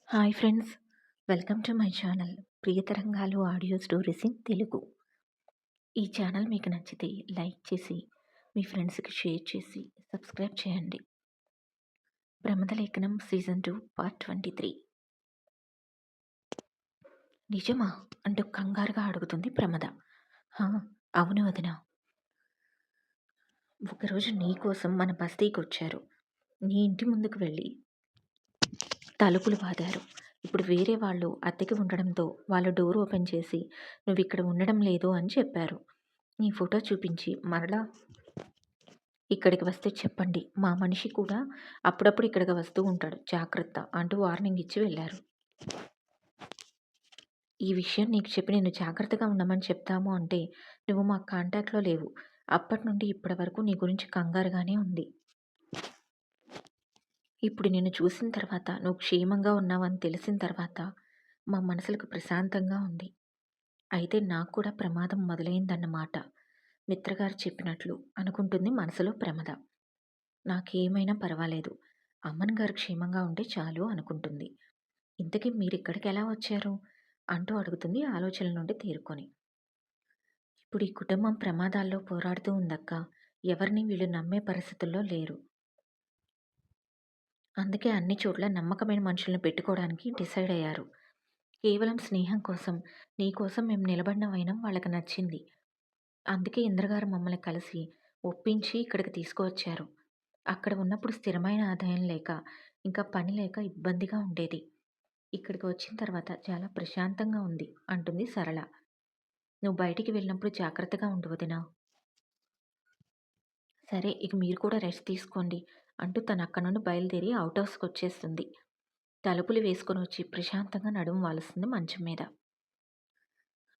Hi friends, welcome to my channel Priyatarangalu audio stories in Telugu. ఈ channel మీకు నచ్చితే like చేసి మీ ఫ్రెండ్స్కి షేర్ చేసి సబ్స్క్రైబ్ చేయండి. ప్రమదలేఖనం సీజన్ 2 పార్ట్ 23. నిజమా అంటూ కంగారుగా అడుగుతుంది ప్రమద. "హా, అవును వదిన. ఒకరోజు నీ కోసం మన బస్తీకి వచ్చారు. నీ ఇంటి ముందుకు వెళ్ళి తలుపులు బాదారు. ఇప్పుడు వేరే వాళ్ళు అద్దెకి ఉండడంతో వాళ్ళు డోర్ ఓపెన్ చేసి నువ్వు ఇక్కడ ఉండడం లేదు అని చెప్పారు. నీ ఫోటో చూపించి మరలా ఇక్కడికి వస్తే చెప్పండి. మా మనిషి కూడా అప్పుడప్పుడు ఇక్కడికి వస్తూ ఉంటాడు, జాగ్రత్త అంటూ వార్నింగ్ ఇచ్చి వెళ్ళారు. ఈ విషయం నీకు చెప్పి నేను జాగ్రత్తగా ఉండమని చెప్తాము అంటే నువ్వు మా కాంటాక్ట్లో లేవు. అప్పటి నుండి ఇప్పటి వరకు నీ గురించి కంగారుగానే ఉంది. ఇప్పుడు నిన్ను చూసిన తర్వాత నువ్వు క్షేమంగా ఉన్నావని తెలిసిన తర్వాత మా మనసులకు ప్రశాంతంగా ఉంది. అయితే నాకు కూడా ప్రమాదం మొదలైందన్నమాట మిత్రగారు చెప్పినట్లు అనుకుంటుంది మనసులో ప్రమద. నాకేమైనా పర్వాలేదు, అమ్మన్ గారు క్షేమంగా ఉంటే చాలు అనుకుంటుంది. ఇంతకీ మీరిక్కడికి ఎలా వచ్చారు అంటూ అడుగుతుంది ఆలోచనల నుండి తేరుకొని. ఇప్పుడు ఈ కుటుంబం ప్రమాదాల్లో పోరాడుతూ ఉందక్క. ఎవరిని వీళ్ళు నమ్మే పరిస్థితుల్లో లేరు. అందుకే అన్ని చోట్ల నమ్మకమైన మనుషులను పెట్టుకోవడానికి డిసైడ్ అయ్యారు. కేవలం స్నేహం కోసం, నీ కోసం మేము నిలబడిన వైనం వాళ్ళకి నచ్చింది. అందుకే ఇంద్రగారు మమ్మల్ని కలిసి ఒప్పించి ఇక్కడికి తీసుకువచ్చారు. అక్కడ ఉన్నప్పుడు స్థిరమైన ఆదాయం లేక, ఇంకా పని లేక ఇబ్బందిగా ఉండేది. ఇక్కడికి వచ్చిన తర్వాత చాలా ప్రశాంతంగా ఉంది అంటుంది సరళ. నువ్వు బయటికి వెళ్ళినప్పుడు జాగ్రత్తగా ఉండు వదినా. సరే, ఇక మీరు కూడా రెస్ట్ తీసుకోండి అంటూ తను అక్కడ నుండి బయలుదేరి అవుట్ హౌస్కి వచ్చేస్తుంది. తలుపులు వేసుకొని వచ్చి ప్రశాంతంగా నడుము వాలుస్తుంది మంచం మీద.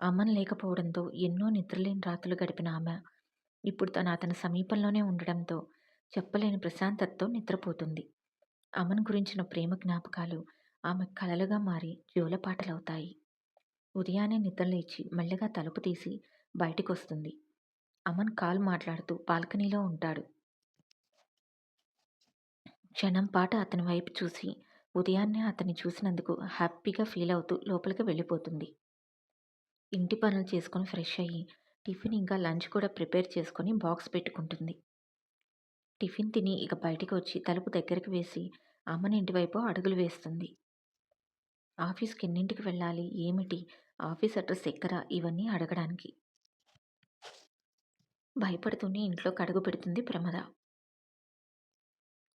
అమ్మన్ లేకపోవడంతో ఎన్నో నిద్రలేని రాత్రులు గడిపిన ఆమె ఇప్పుడు తను అతని సమీపంలోనే ఉండడంతో చెప్పలేని ప్రశాంతతతో నిద్రపోతుంది. అమన్ గురించిన ప్రేమ జ్ఞాపకాలు ఆమె కలలుగా మారి జోలపాటలవుతాయి. ఉదయాన్నే నిద్రలేచి మెల్లగా తలుపు తీసి బయటికొస్తుంది. అమన్ కాల్ మాట్లాడుతూ బాల్కనీలో ఉంటాడు. క్షణం పాటు అతని వైపు చూసి ఉదయాన్నే అతన్ని చూసినందుకు హ్యాపీగా ఫీల్ అవుతూ లోపలికి వెళ్ళిపోతుంది. ఇంటి పనులు చేసుకొని ఫ్రెష్ అయ్యి టిఫిన్ ఇంకా లంచ్ కూడా ప్రిపేర్ చేసుకొని బాక్స్ పెట్టుకుంటుంది. టిఫిన్ తిని ఇక బయటికి వచ్చి తలుపు దగ్గరికి వేసి అమ్మని ఇంటి వైపు అడుగులు వేస్తుంది. ఆఫీస్కి ఎన్నింటికి వెళ్ళాలి, ఏమిటి, ఆఫీస్ అడ్రస్ ఎక్కర, ఇవన్నీ అడగడానికి. భయపడుతూనే ఇంట్లోకి అడుగు పెడుతుంది ప్రమద.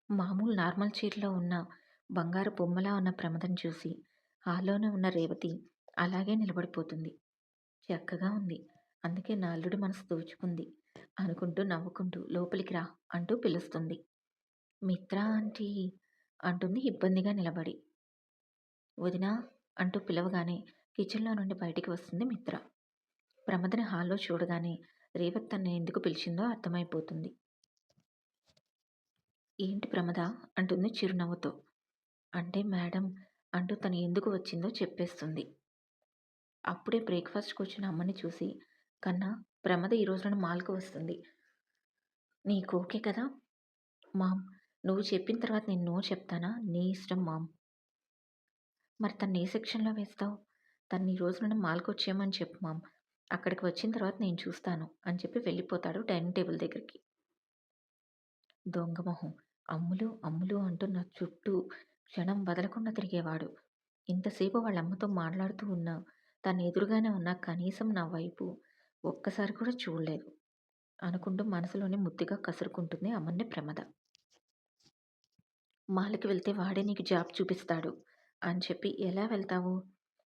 మామూలు నార్మల్ చీరలో ఉన్న బంగారు బొమ్మలా ఉన్న ప్రమదను చూసి హాల్లోనే ఉన్న రేవతి అలాగే నిలబడిపోతుంది. చక్కగా ఉంది, అందుకే నా అల్లుడి మనసు దోచుకుంది అనుకుంటూ నవ్వుకుంటూ లోపలికి రా అంటూ పిలుస్తుంది. మిత్ర ఆంటీ అంటుంది ఇబ్బందిగా నిలబడి. వదినా అంటూ పిలవగానే కిచెన్లో నుండి బయటికి వస్తుంది మిత్ర. ప్రమదని హాల్లో చూడగానే రేవత్ తనని ఎందుకు పిలిచిందో అర్థమైపోతుంది. ఏంటి ప్రమద అంటుంది చిరునవ్వుతో. అంటే మేడం అంటూ తను ఎందుకు వచ్చిందో చెప్పేస్తుంది. అప్పుడే బ్రేక్ఫాస్ట్కి వచ్చిన అమ్మని చూసి, కన్నా, ప్రమద ఈ రోజున మాల్కు వస్తుంది, నీకు ఓకే కదా? మామ్, నువ్వు చెప్పిన తర్వాత నేను నో చెప్తానా? నీ ఇష్టం మామ్. మరి తను ఏ సెక్షన్లో వేస్తావు? తను ఈ రోజు నుండి మాల్కు వచ్చేయమని చెప్పు మామ్. అక్కడికి వచ్చిన తర్వాత నేను చూస్తాను అని చెప్పి వెళ్ళిపోతాడు డైనింగ్ టేబుల్ దగ్గరికి. దొంగమొహం, అమ్ములు అమ్ములు అంటూ నా చుట్టూ క్షణం వదలకుండా తిరిగేవాడు. ఇంతసేపు వాళ్ళ అమ్మతో మాట్లాడుతూ ఉన్నా, తను ఎదురుగానే ఉన్నా కనీసం నా వైపు ఒక్కసారి కూడా చూడలేదు అనుకుంటూ మనసులోనే ముద్దుగా కసురుకుంటుంది అమ్మని ప్రమద. మాల్కి వెళ్తే వాడే నీకు జాబ్ చూపిస్తాడు అని చెప్పి ఎలా వెళ్తావు?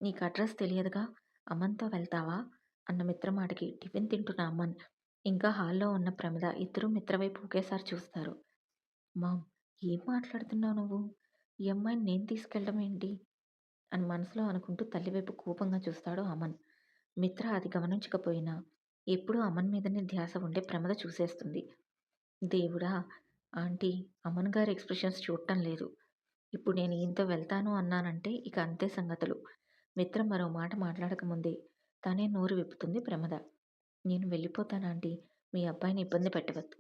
నీకు అడ్రస్ తెలియదుగా, అమ్మన్తో వెళ్తావా అన్న మిత్రమాటకి టిఫిన్ తింటున్న అమ్మన్ ఇంకా హాల్లో ఉన్న ప్రమద ఇద్దరూ మిత్ర వైపు ఒకేసారి చూస్తారు. మామ్, ఏం మాట్లాడుతున్నావు నువ్వు? ఈ అమ్మాయిని నేను తీసుకెళ్ళడం ఏంటి అని మనసులో అనుకుంటూ తల్లివైపు కోపంగా చూస్తాడు అమన్. మిత్ర అది గమనించకపోయినా ఎప్పుడూ అమన్ మీదనే ధ్యాస ఉండే ప్రమద చూసేస్తుంది. దేవుడా, ఆంటీ అమన్ గారి ఎక్స్ప్రెషన్స్ చూడటం లేదు. ఇప్పుడు నేను ఈయనతో వెళ్తాను అన్నానంటే ఇక అంతే సంగతులు. మిత్ర మరో మాట మాట్లాడకముందే తనే నోరు విప్పుతుంది ప్రమద. నేను వెళ్ళిపోతాను ఆంటీ, మీ అబ్బాయిని ఇబ్బంది పెట్టవద్దు.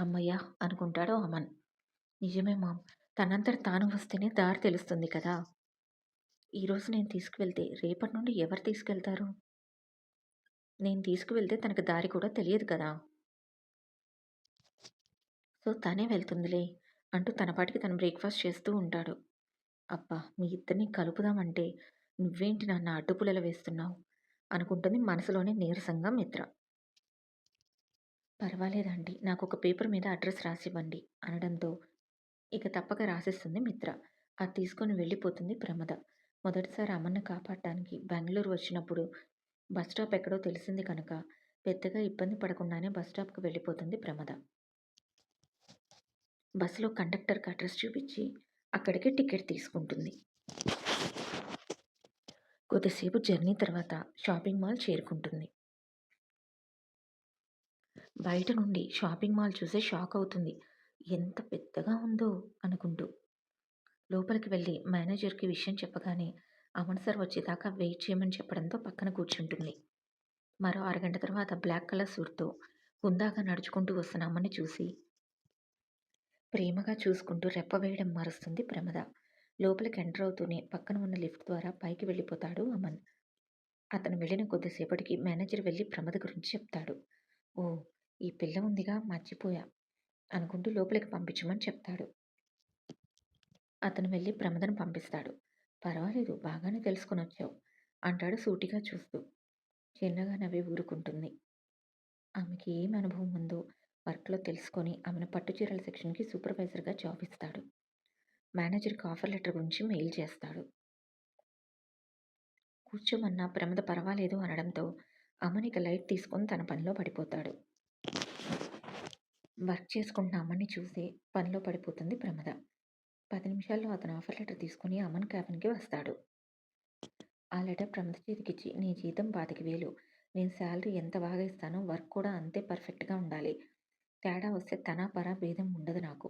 అమ్మయ్య అనుకుంటాడు అమన్. నిజమే మామ్, తనంతట తాను వస్తేనే దారి తెలుస్తుంది కదా! ఈరోజు నేను తీసుకువెళ్తే రేపటి నుండి ఎవరు తీసుకెళ్తారు? నేను తీసుకువెళ్తే తనకి దారి కూడా తెలియదు కదా! సో, తనే వెళ్తుందిలే అంటూ తన పాటికి తను బ్రేక్‌ఫాస్ట్ చేస్తూ ఉంటాడు. అబ్బా! మీ ఇద్దరిని కలుపుదామంటే నువ్వేంటి నన్ను అడ్డుపుల్లలు వేస్తున్నావు? అనుకుంటుంది మనసులోనే నీరసంగా మిత్ర. పర్వాలేదండి. నాకొక పేపర్ మీద అడ్రస్ రాసివ్వండి అనడంతో ఇక తప్పక రాసిస్తుంది మిత్ర. అది తీసుకొని వెళ్ళిపోతుంది ప్రమద. మొదటిసారి అమ్మని కాపాడటానికి బెంగుళూరు వచ్చినప్పుడు బస్ స్టాప్ ఎక్కడో తెలిసింది కనుక పెద్దగా ఇబ్బంది పడకుండానే బస్ స్టాప్‌కి వెళ్ళిపోతుంది ప్రమద. బస్సులో కండక్టర్‌కి అడ్రస్ చూపించి అక్కడికి టికెట్ తీసుకుంటుంది. కొద్దిసేపు జర్నీ తర్వాత షాపింగ్ మాల్ చేరుకుంటుంది. బయట నుండి షాపింగ్ మాల్ చూసి షాక్ అవుతుంది. ఎంత పెద్దగా ఉందో అనుకుంటూ. లోపలికి వెళ్ళి మేనేజర్‌కి విషయం చెప్పగానే అమన్ సార్ వచ్చేదాకా వెయిట్ చేయమని చెప్పడంతో పక్కన కూర్చుంటుంది. మరో అరగంట తర్వాత బ్లాక్ కలర్ సూట్‌తో హుందాగా నడుచుకుంటూ వస్తున్న అమ్మని చూసి ప్రేమగా చూసుకుంటూ రెప్ప వేయడం మారుస్తుంది ప్రమద. లోపలికి ఎంటర్ అవుతూనే పక్కన ఉన్న లిఫ్ట్ ద్వారా పైకి వెళ్ళిపోతాడు అమన్. అతను వెళ్ళిన కొద్దిసేపటికి మేనేజర్ వెళ్ళి ప్రమద గురించి చెప్తాడు. ఓహ్! ఈ పిల్ల ఉందిగా మర్చిపోయా అనుకుంటూ లోపలికి పంపించమని చెప్తాడు. అతను వెళ్ళి ప్రమదను పంపిస్తాడు. పర్వాలేదు బాగానే తెలుసుకొనొచ్చావు అంటాడు సూటిగా చూస్తూ. చిన్నగా నవ్వి ఊరుకుంటుంది. ఆమెకి ఏం అనుభవం ఉందో వర్క్‌లో తెలుసుకొని ఆమెను పట్టు చీరల సెక్షన్‌కి సూపర్వైజర్‌గా జాబ్ ఇస్తాడు. మేనేజర్‌కి ఆఫర్ లెటర్ గురించి మెయిల్ చేస్తాడు. కూర్చోమన్నా ప్రమద పర్వాలేదు అనడంతో అమన్ ఇక లైట్ తీసుకొని తన పనిలో పడిపోతాడు. వర్క్ చేసుకుంటున్న అమ్మని చూసి పనిలో పడిపోతుంది ప్రమద. 10 నిమిషాల్లో అతను ఆఫర్ లెటర్ తీసుకొని అమన్ క్యాబిన్‌కి వస్తాడు. ఆ లెటర్ ప్రమద చేతికిచ్చి నీ జీతం 25,000 నేను శాలరీ ఎంత బాగా ఇస్తానో వర్క్ కూడా అంతే పర్ఫెక్ట్‌గా ఉండాలి. తేడా వస్తే తనా పరా భేదం ఉండదు నాకు.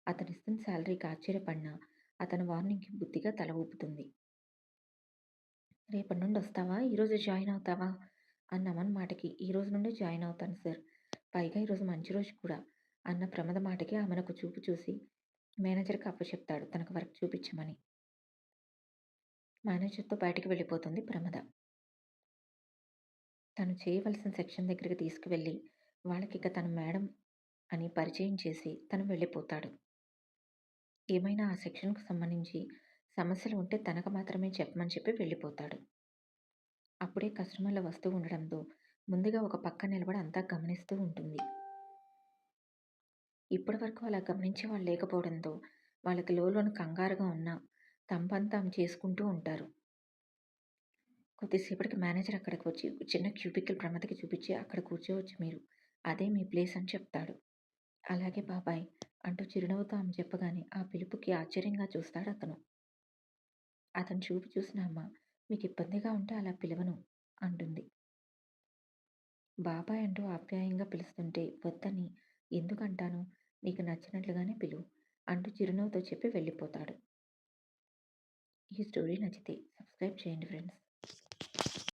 అతనిస్తున్న శాలరీకి ఆశ్చర్యపడినా అతని వార్నింగ్‌కి బుద్ధిగా తల ఊపుతుంది. రేపటి నుండి వస్తావా? ఈరోజే జాయిన్ అవుతావా? అన్న అమన్ మాటకి ఈ రోజు నుండే జాయిన్ అవుతాను సార్. పైగా ఈరోజు మంచి రోజు కూడా అన్న ప్రమద మాటకి ఆమెనొక చూపు చూసి మేనేజర్‌కి అప్పచెప్తాడు తనకు వర్క్ చూపించమని. మేనేజర్‌తో బయటికి వెళ్ళిపోతుంది ప్రమద. తను చేయవలసిన సెక్షన్ దగ్గరికి తీసుకువెళ్ళి వాళ్ళకిక తను మేడం అని పరిచయం చేసి తను వెళ్ళిపోతాడు. ఏమైనా ఆ సెక్షన్‌కు సంబంధించి సమస్యలు ఉంటే తనకు మాత్రమే చెప్పమని చెప్పి వెళ్ళిపోతాడు. అప్పుడే కస్టమర్లు వస్తూ ఉండడంతో ముందుగా ఒక పక్క నిలబడి అంతా గమనిస్తూ ఉంటుంది. ఇప్పటివరకు అలా గమనించే వాళ్ళు లేకపోవడంతో వాళ్ళకి లోలోన కంగారుగా ఉన్నా తమ పని తాము చేసుకుంటూ ఉంటారు. కొద్దిసేపటికి మేనేజర్ అక్కడికి వచ్చి చిన్న క్యూబికల్ ప్రమదకి చూపించి అక్కడ కూర్చోవచ్చు మీరు. అదే మీ ప్లేస్ అని చెప్తాడు. అలాగే బాబాయ్ అంటూ చిరునవ్వుతో ఆమె చెప్పగానే ఆ పిలుపుకి ఆశ్చర్యంగా చూస్తాడతను. అతను చూపు చూసిన అమ్మ మీకు ఇబ్బందిగా ఉంటే అలా పిలవను అంటుంది. బాబాయ్ అంటూ ఆప్యాయంగా పిలుస్తుంటే వద్దని ఎందుకంటాను నీకు నచ్చినట్లుగానే పిలువు అంటూ చిరునవ్వుతో చెప్పి వెళ్ళిపోతాడు. ఈ స్టోరీ నచ్చితే సబ్స్క్రైబ్ చేయండి ఫ్రెండ్స్.